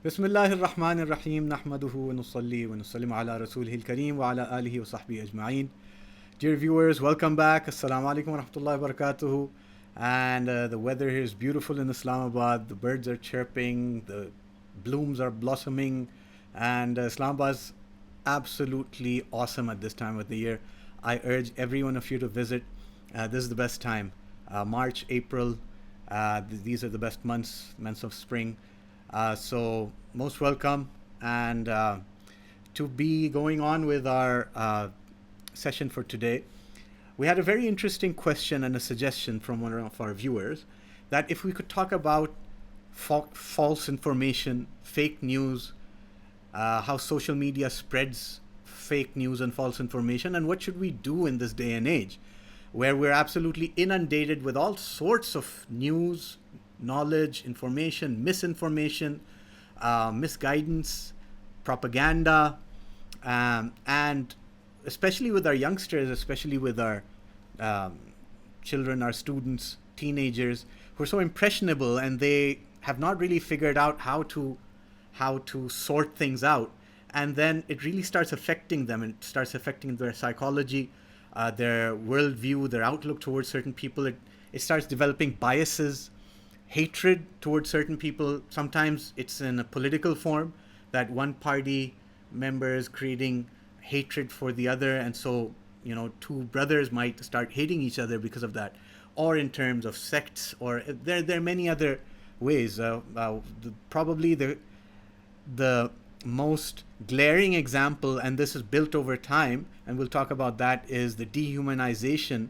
بسم الله الرحمن الرحيم نحمده ونصلي ونسلم على رسوله الكريم وعلى آله وصحبه أجمعين. Dear viewers, welcome back. Assalamu alaikum wa rahmatullahi wa barakatuhu. And the weather here is beautiful in Islamabad. The birds are chirping, the blooms are blossoming, and Islamabad's absolutely awesome at this time of the year. I urge every one of you to visit. This is the best time. March, April, these are the best months of spring. So most welcome, and to be going on with our session for today, we had a very interesting question and a suggestion from one of our viewers that if we could talk about false information, fake news, how social media spreads fake news and false information, and what should we do in this day and age where we're absolutely inundated with all sorts of news, knowledge, information, misinformation, misguidance, propaganda, and especially with our youngsters, especially with our children, our students, teenagers, who are so impressionable and they have not really figured out how to sort things out, and then it really starts affecting them and starts affecting their psychology, their worldview, their outlook towards certain people. It starts developing biases, hatred towards certain people. Sometimes it's in a political form, that one party members creating hatred for the other, and so two brothers might start hating each other because of that, or in terms of sects, or there are many other ways. Probably the most glaring example, and this is built over time, and we'll talk about that, is the dehumanization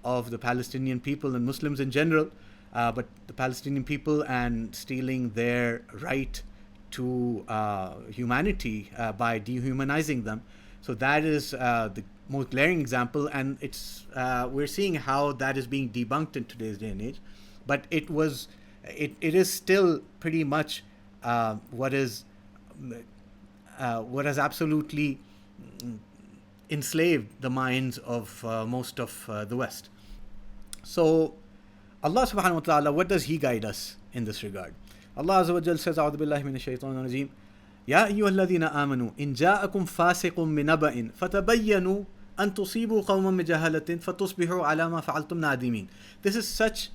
of the Palestinian people and Muslims in general, but the Palestinian people, and stealing their right to humanity by dehumanizing them. So that is the most glaring example, and we're seeing how that is being debunked in today's day and age. But it is still pretty much what has absolutely enslaved the minds of most of the West. So Allah subhanahu wa ta'ala, what does He guide us in this regard? Allah Azza wa Jal says, A'udhu billahi minash shaitanir rajeem, Ya ayyuhalladhina amanu, in ja'akum fasiqun min naba'in, fatabayyanu an tusibu qawman bijahalatin, fatusbihu ala ma fa'altum nadimin. This is such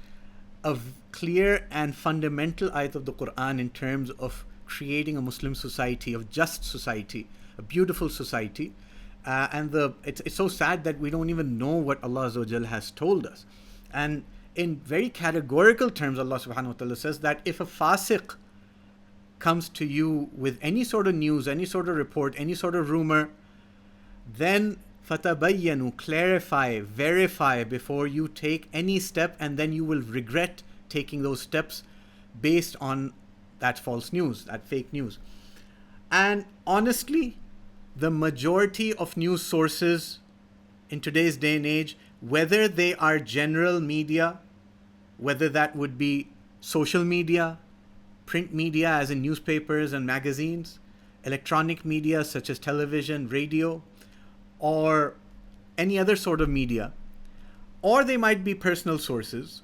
a clear and fundamental ayat of the Quran in terms of creating a Muslim society, of just society, a beautiful society. It's so sad that we don't even know what Allah Azza wa Jal has told us. And in very categorical terms, Allah subhanahu wa ta'ala says that if a fasiq comes to you with any sort of news, any sort of report, any sort of rumor, then fatabayyanu, clarify, verify before you take any step, and then you will regret taking those steps based on that false news, that fake news. And honestly, the majority of news sources in today's day and age, whether they are general media, whether that would be social media, print media as in newspapers and magazines, electronic media such as television, radio, or any other sort of media, or they might be personal sources,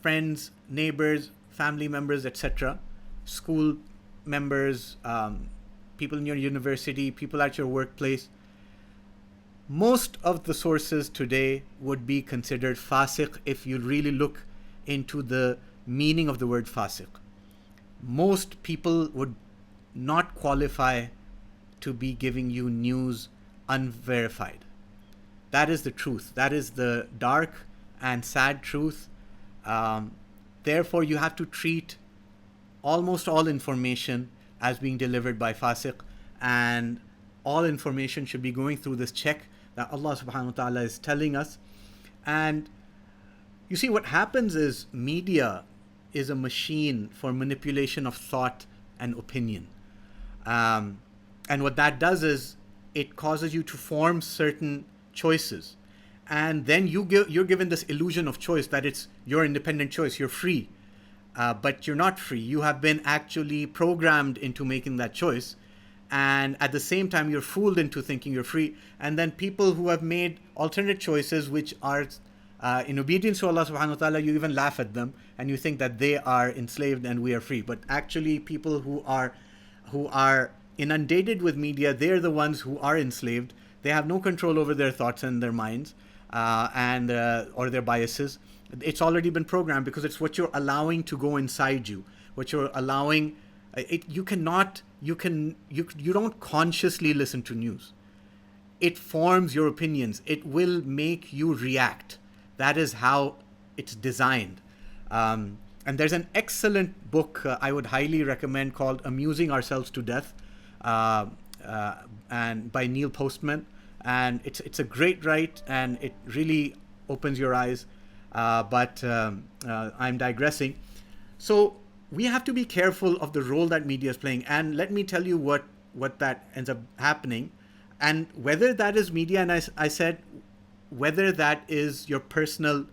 friends, neighbors, family members, etc., school members, people in your university, people at your workplace. Most of the sources today would be considered fasiq if you really look into the meaning of the word fasiq. Most people would not qualify to be giving you news unverified. That is the truth. That is the dark and sad truth. Therefore, you have to treat almost all information as being delivered by fasiq, and all information should be going through this check that Allah subhanahu wa ta'ala is telling us. And you see, what happens is media is a machine for manipulation of thought and opinion. And what that does is it causes you to form certain choices. And then you're given this illusion of choice, that it's your independent choice, you're free. But you're not free. You have been actually programmed into making that choice. And at the same time, you're fooled into thinking you're free. And then people who have made alternate choices, which are in obedience to Allah subhanahu wa ta'ala, you even laugh at them and you think that they are enslaved and we are free. But actually, people who are inundated with media, they're the ones who are enslaved. They have no control over their thoughts and their minds, and or their biases. It's already been programmed because it's what you're allowing to go inside you. What you're allowing, you don't consciously listen to news. It forms your opinions. It will make you react. That is how it's designed. And there's an excellent book I would highly recommend called "Amusing Ourselves to Death," and by Neil Postman. And it's a great write, and it really opens your eyes. But I'm digressing. So we have to be careful of the role that media is playing. And let me tell you what that ends up happening. And whether that is media, and I said, whether that is your personal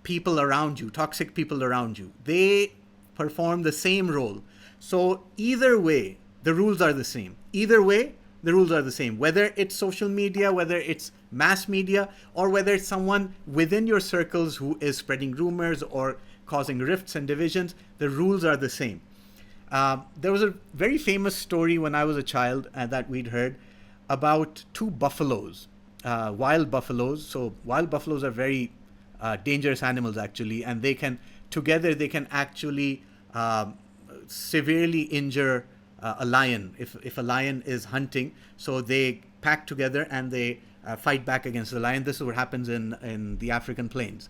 people around you, toxic people around you, they perform the same role. So either way, the rules are the same. Either way, the rules are the same. Whether it's social media, whether it's mass media, or whether it's someone within your circles who is spreading rumors or causing rifts and divisions, the rules are the same. There was a very famous story when I was a child that we'd heard about two buffaloes, wild buffaloes. So wild buffaloes are very dangerous animals actually, and they can actually severely injure a lion if a lion is hunting. So they pack together and they fight back against the lion. This is what happens in the African plains.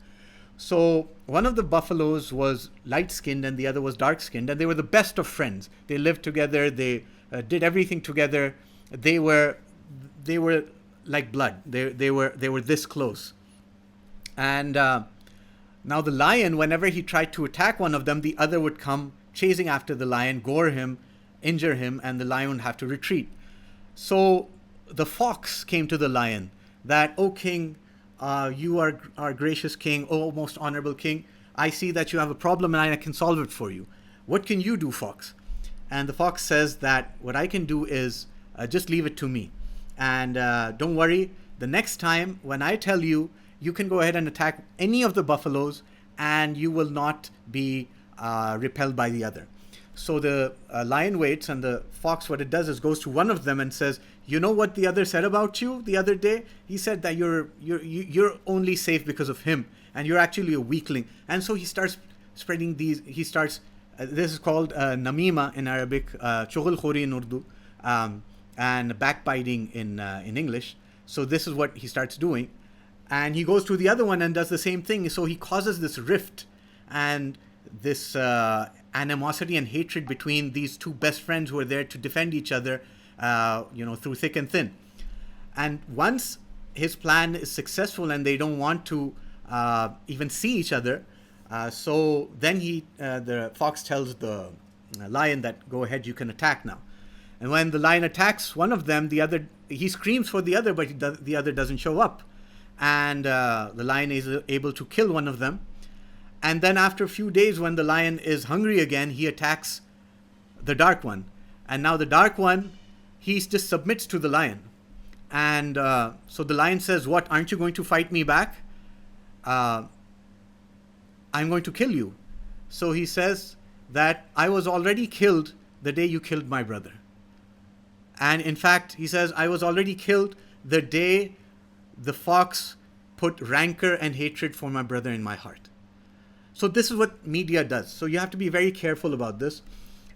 So one of the buffaloes was light-skinned and the other was dark-skinned, and they were the best of friends. They lived together. They did everything together. They were like blood. They were this close. And now the lion, whenever he tried to attack one of them, the other would come chasing after the lion, gore him, injure him, and the lion would have to retreat. So the fox came to the lion that, "O king, you are our gracious king, O most honorable king. I see that you have a problem and I can solve it for you. What can you do, fox?" And the fox says that what I can do is just leave it to me. And don't worry, the next time when I tell you, you can go ahead and attack any of the buffaloes and you will not be repelled by the other. So the lion waits, and the fox, what it does is goes to one of them and says, "You know what the other said about you the other day? He said that you're only safe because of him, and you're actually a weakling." And so he starts spreading these. He starts. This is called namima in Arabic, chughul khori in Urdu, and backbiting in English. So this is what he starts doing, and he goes to the other one and does the same thing. So he causes this rift and this animosity and hatred between these two best friends who are there to defend each other, through thick and thin. And once his plan is successful and they don't want to even see each other, so then the fox tells the lion that, "Go ahead, you can attack now." And when the lion attacks one of them, he screams for the other, but the other doesn't show up. And the lion is able to kill one of them. And then after a few days, when the lion is hungry again, he attacks the dark one. And now the dark one, he just submits to the lion. And so the lion says, "What, aren't you going to fight me back? I'm going to kill you." So he says that, "I was already killed the day you killed my brother." And in fact, he says, "I was already killed the day the fox put rancor and hatred for my brother in my heart." So this is what media does. So you have to be very careful about this.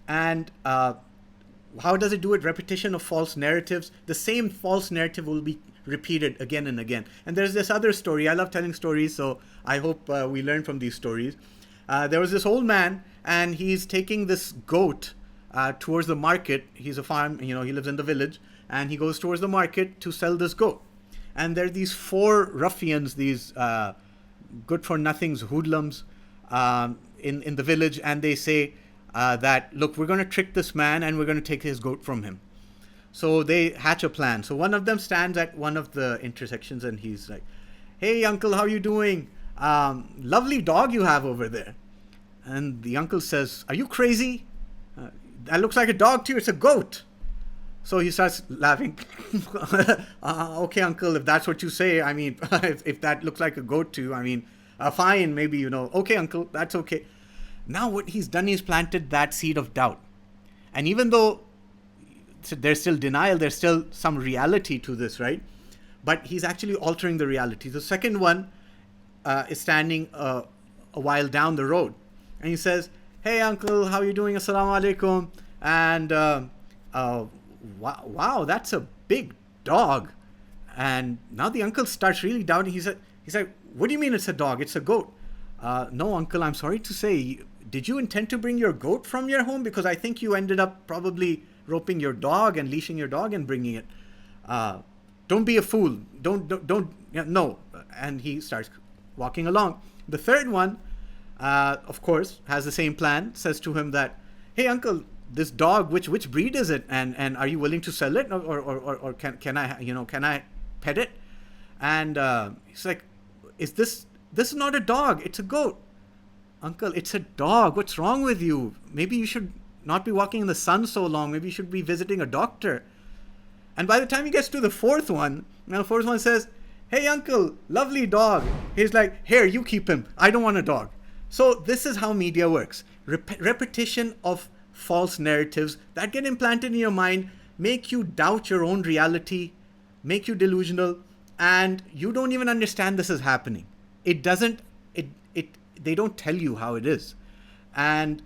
And how does it do it? Repetition of false narratives. The same false narrative will be repeated again and again. And there's this other story. I love telling stories, so I hope we learn from these stories. There was this old man, and he's taking this goat towards the market. He's a farm, he lives in the village, and he goes towards the market to sell this goat. And there are these four ruffians, these good-for-nothings, hoodlums, in the village, and they say that, "Look, we're going to trick this man and we're going to take his goat from him." So they hatch a plan. So one of them stands at one of the intersections and he's like, "Hey uncle, how are you doing? Lovely dog you have over there." And the uncle says, "Are you crazy? That looks like a dog to you, it's a goat." So he starts laughing. Okay, uncle, if that's what you say, I mean, if that looks like a goat to you, I mean, fine, maybe, okay, uncle, that's okay. Now what he's done is planted that seed of doubt. And even though there's still denial, there's still some reality to this, right? But he's actually altering the reality. The second one is standing a while down the road. And he says, hey, uncle, how are you doing? Assalamu alaikum. And wow, that's a big dog. And now the uncle starts really doubting. He's like, what do you mean it's a dog? It's a goat. No, uncle, I'm sorry to say, did you intend to bring your goat from your home? Because I think you ended up probably roping your dog and leashing your dog and bringing it. Don't be a fool. Don't, no. And he starts walking along. The third one, of course, has the same plan, says to him that, hey, uncle, this dog, which breed is it? And are you willing to sell it? Or can I pet it? And he's like, this is not a dog, it's a goat. Uncle, it's a dog. What's wrong with you? Maybe you should not be walking in the sun so long. Maybe you should be visiting a doctor. And by the time he gets to the fourth one, the fourth one says, hey, uncle, lovely dog. He's like, here, you keep him. I don't want a dog. So this is how media works. Repetition of false narratives that get implanted in your mind, make you doubt your own reality, make you delusional, and you don't even understand this is happening. They don't tell you how it is. And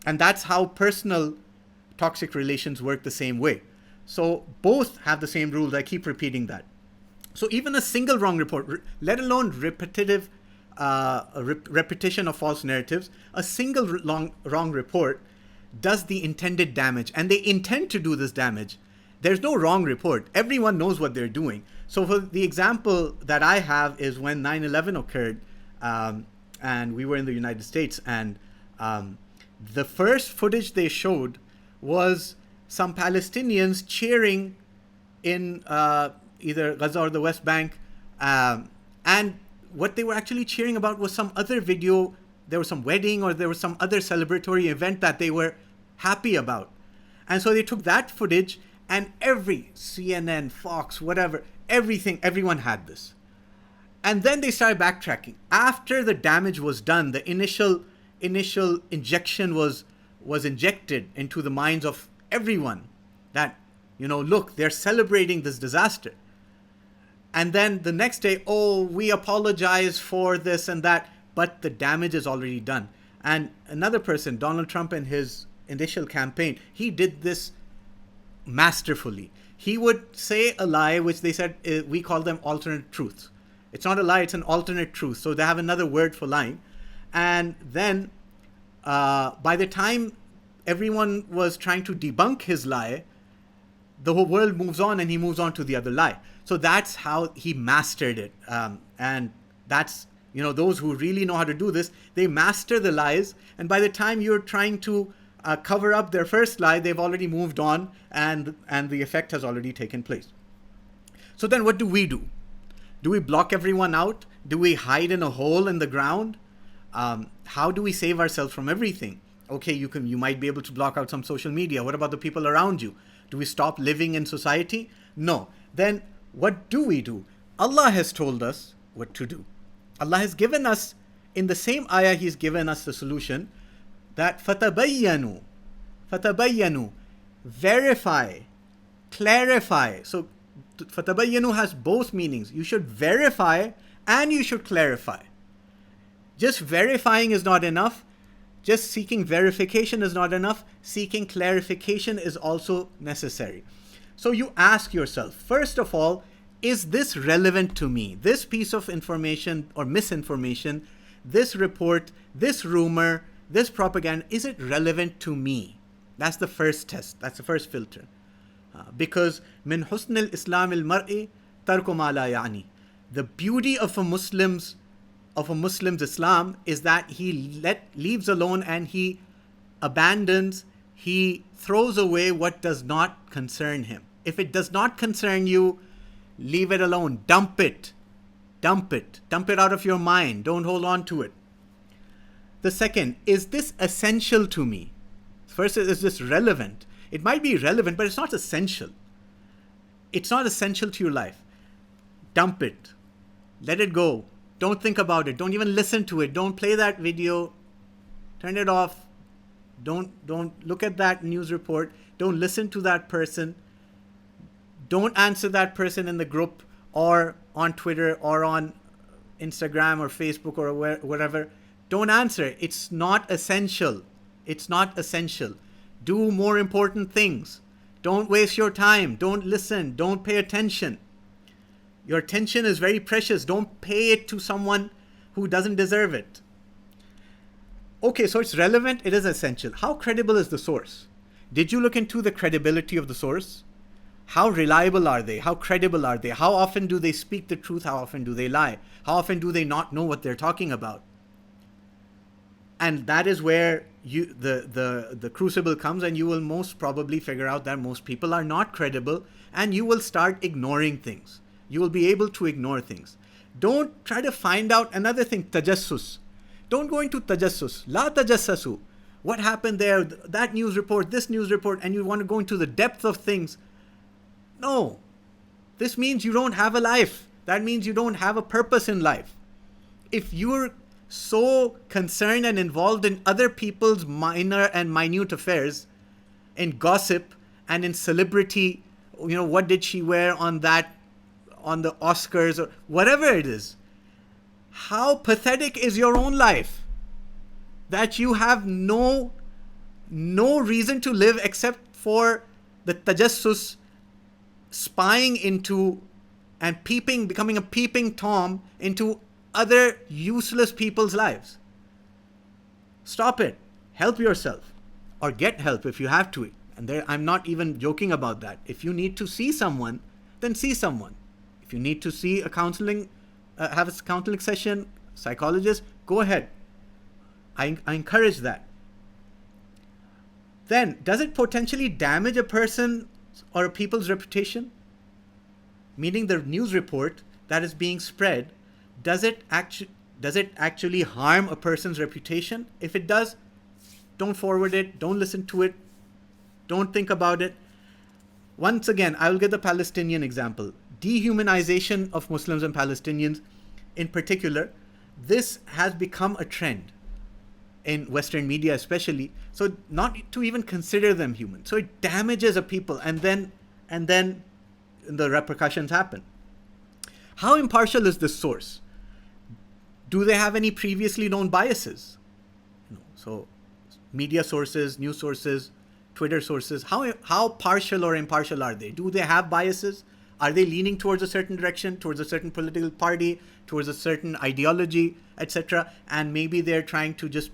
that's how personal toxic relations work the same way. So both have the same rules. I keep repeating that. So even a single wrong report, let alone repetitive repetition of false narratives, a single wrong report does the intended damage. And they intend to do this damage. There's no wrong report. Everyone knows what they're doing. So for the example that I have is when 9/11 occurred, and we were in the United States, and the first footage they showed was some Palestinians cheering in either Gaza or the West Bank, and what they were actually cheering about was some other video. There was some wedding or there was some other celebratory event that they were happy about. And so they took that footage, and every CNN, Fox, whatever, everyone had this. And then they started backtracking. After the damage was done, the initial injection was injected into the minds of everyone that, look, they're celebrating this disaster. And then the next day, oh, we apologize for this and that, but the damage is already done. And another person, Donald Trump, in his initial campaign, he did this masterfully. He would say a lie, which they said, we call them alternate truths. It's not a lie, it's an alternate truth. So they have another word for lying. And then by the time everyone was trying to debunk his lie, the whole world moves on and he moves on to the other lie. So that's how he mastered it. And that's, those who really know how to do this, they master the lies. And by the time you're trying to cover up their first lie, they've already moved on and the effect has already taken place. So then what do we do? Do we block everyone out? Do we hide in a hole in the ground? How do we save ourselves from everything? Okay, you might be able to block out some social media. What about the people around you? Do we stop living in society? No. Then what do we do? Allah has told us what to do. Allah has given us, in the same ayah, He's given us the solution that fatabayyanu, verify, clarify. So fatabayyanu has both meanings. You should verify and you should clarify. Just verifying is not enough. Just seeking verification is not enough. Seeking clarification is also necessary. So you ask yourself, first of all, is this relevant to me? This piece of information or misinformation, this report, this rumor, this propaganda, is it relevant to me? That's the first test. That's the first filter. Because min husn al-Islam al-mar'i tarku ma la ya'ni. The beauty of a Muslim's Islam is that he leaves alone and he abandons, he throws away what does not concern him. If it does not concern you, leave it alone. Dump it. Dump it out of your mind. Don't hold on to it. The second, is this essential to me? First, is this relevant? It might be relevant, but it's not essential. It's not essential to your life. Dump it. Let it go. Don't think about it. Don't even listen to it. Don't play that video. Turn it off. Don't look at that news report. Don't listen to that person. Don't answer that person in the group or on Twitter or on Instagram or Facebook or whatever. Don't answer. It's not essential. It's not essential. Do more important things. Don't waste your time. Don't listen. Don't pay attention. Your attention is very precious. Don't pay it to someone who doesn't deserve it. Okay, so it's relevant. It is essential. How credible is the source? Did you look into the credibility of the source? How reliable are they? How credible are they? How often do they speak the truth? How often do they lie? How often do they not know what they're talking about? And that is where the crucible comes, and you will most probably figure out that most people are not credible, and you will start ignoring things. You will be able to ignore things. Don't try to find out another thing, tajassus. Don't go into tajassus. La tajassasu. What happened there? That news report, this news report, and you want to go into the depth of things. No. This means you don't have a life. That means you don't have a purpose in life. If you're so concerned and involved in other people's minor and minute affairs, in gossip and in celebrity, what did she wear on the Oscars or whatever it is, how pathetic is your own life that you have no reason to live except for the tajassus, spying into and becoming a peeping Tom into other useless people's lives. Stop it. Help yourself, or get help if you have to. And I'm not even joking about that. If you need to see someone, then see someone. If you need to see have a counseling session, psychologist, go ahead. I encourage that. Then, does it potentially damage a person or a people's reputation? Meaning the news report that is being spread, does it actually harm a person's reputation? If it does, don't forward it, don't listen to it, don't think about it. Once again, I will give the Palestinian example. Dehumanization of Muslims and Palestinians in particular, this has become a trend in Western media especially, so not to even consider them human. So it damages a people, and then the repercussions happen. How impartial is this source? Do they have any previously known biases? So media sources, news sources, Twitter sources, how partial or impartial are they? Do they have biases? Are they leaning towards a certain direction, towards a certain political party, towards a certain ideology, etc.? And maybe they're trying to just,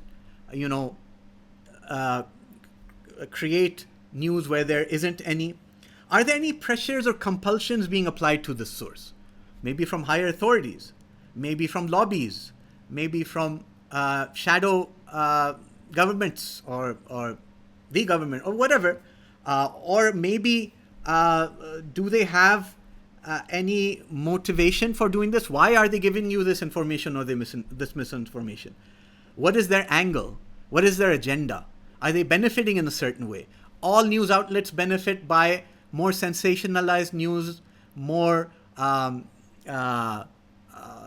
create news where there isn't any. Are there any pressures or compulsions being applied to this source? Maybe from higher authorities, maybe from lobbies, maybe from shadow governments or the government or whatever, or maybe do they have any motivation for doing this? Why are they giving you this information or this misinformation? What is their angle? What is their agenda? Are they benefiting in a certain way? All news outlets benefit by more sensationalized news, more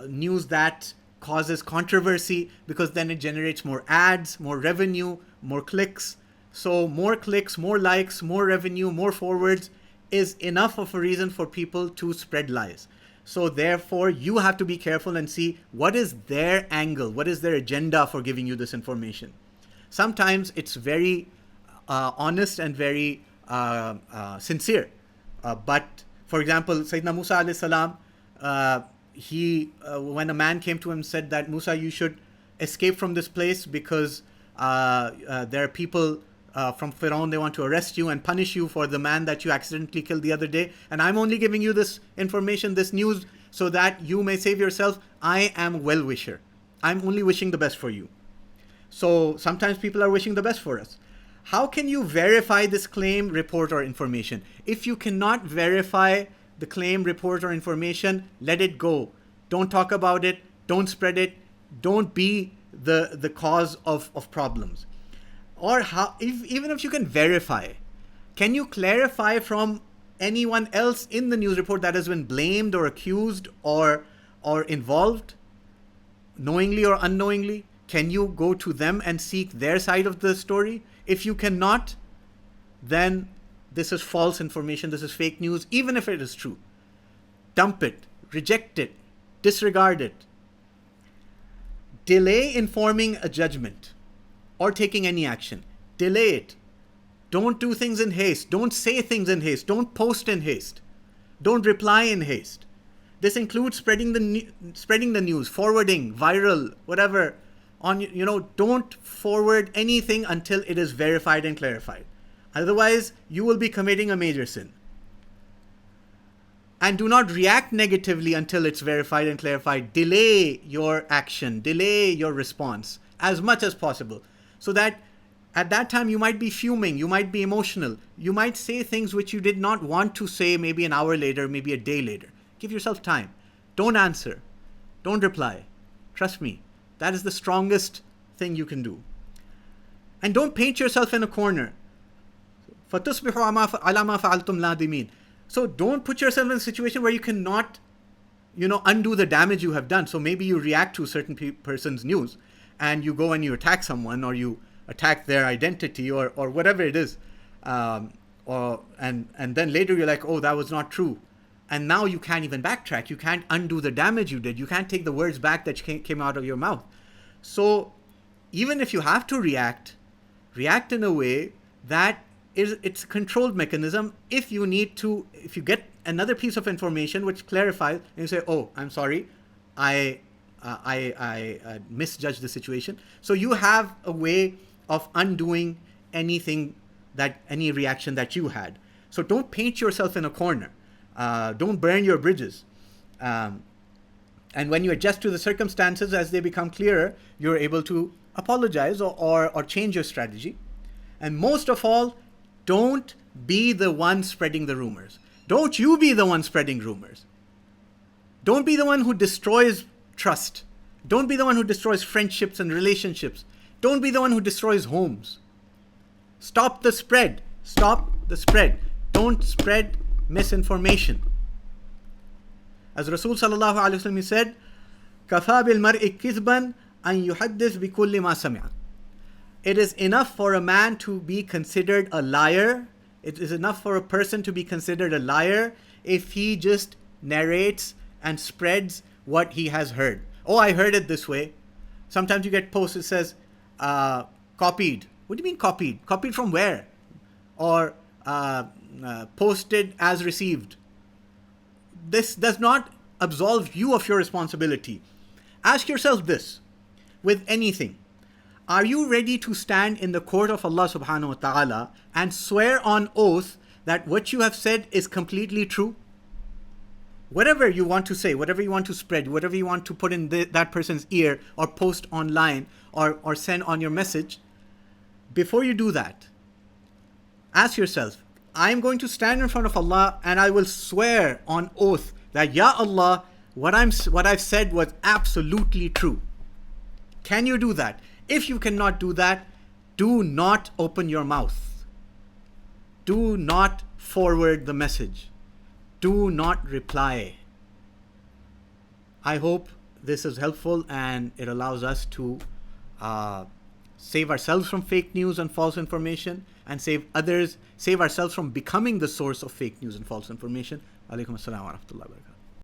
news that causes controversy, because then it generates more ads, more revenue, more clicks. So more clicks, more likes, more revenue, more forwards is enough of a reason for people to spread lies. So therefore, you have to be careful and see what is their angle, what is their agenda for giving you this information. Sometimes it's very honest and very sincere. But for example, Sayyidina Musa alayhi salam, when a man came to him and said that, Musa, you should escape from this place because there are people from Pharaoh, they want to arrest you and punish you for the man that you accidentally killed the other day. And I'm only giving you this information, this news, so that you may save yourself. I am a well-wisher. I'm only wishing the best for you. So sometimes people are wishing the best for us. How can you verify this claim, report, or information? If you cannot verify the claim, report, or information, let it go. Don't talk about it. Don't spread it. Don't be the cause of problems. Or even if you can verify, Can you clarify from anyone else in the news report that has been blamed or accused or involved, knowingly or unknowingly? Can you go to them and seek their side of the story? If you cannot, then this is false information, this is fake news, even if it is true. Dump it, reject it, disregard it. Delay informing a judgment or taking any action. Delay it. Don't do things in haste. Don't say things in haste. Don't post in haste. Don't reply in haste. This includes spreading the news, forwarding, viral, whatever. Don't forward anything until it is verified and clarified. Otherwise, you will be committing a major sin. And do not react negatively until it's verified and clarified. Delay your action, delay your response as much as possible, so that at that time you might be fuming, you might be emotional, you might say things which you did not want to say maybe an hour later, maybe a day later. Give yourself time. Don't answer. Don't reply. Trust me, that is the strongest thing you can do. And don't paint yourself in a corner. فَتُصْبِحُوا عَلَى مَا فَعَلْتُمْ نَادِمِينَ. So don't put yourself in a situation where you cannot, undo the damage you have done. So maybe you react to a certain person's news and you go and you attack someone, or you attack their identity, or whatever it is. And then later you're like, oh, that was not true. And now you can't even backtrack. You can't undo the damage you did. You can't take the words back that came out of your mouth. So even if you have to react in a way that it's a controlled mechanism. If you get another piece of information which clarifies, and you say, oh, I'm sorry, I misjudged the situation. So you have a way of undoing any reaction that you had. So don't paint yourself in a corner. Don't burn your bridges. And when you adjust to the circumstances as they become clearer, you're able to apologize or change your strategy. And most of all, don't be the one spreading the rumors. Don't you be the one spreading rumors. Don't be the one who destroys trust. Don't be the one who destroys friendships and relationships. Don't be the one who destroys homes. Stop the spread. Stop the spread. Don't spread misinformation. As Rasul sallallahu alaihi wasallam, he said, "Kafa bil mar'i kizban an yuhaddith bi kulli ma sami'a." It is enough for a man to be considered a liar. It is enough for a person to be considered a liar if he just narrates and spreads what he has heard. Oh, I heard it this way. Sometimes you get posts that says, copied. What do you mean copied? Copied from where? Or posted as received. This does not absolve you of your responsibility. Ask yourself this with anything. Are you ready to stand in the court of Allah subhanahu wa ta'ala and swear on oath that what you have said is completely true? Whatever you want to say, whatever you want to spread, whatever you want to put in that person's ear or post online or send on your message, before you do that, ask yourself, I'm going to stand in front of Allah and I will swear on oath that, Ya Allah, what I've said was absolutely true. Can you do that? If you cannot do that, do not open your mouth. Do not forward the message. Do not reply. I hope this is helpful and it allows us to save ourselves from fake news and false information, and save ourselves from becoming the source of fake news and false information. Alaikum assalam wa rahmatullahi wa barakatuh.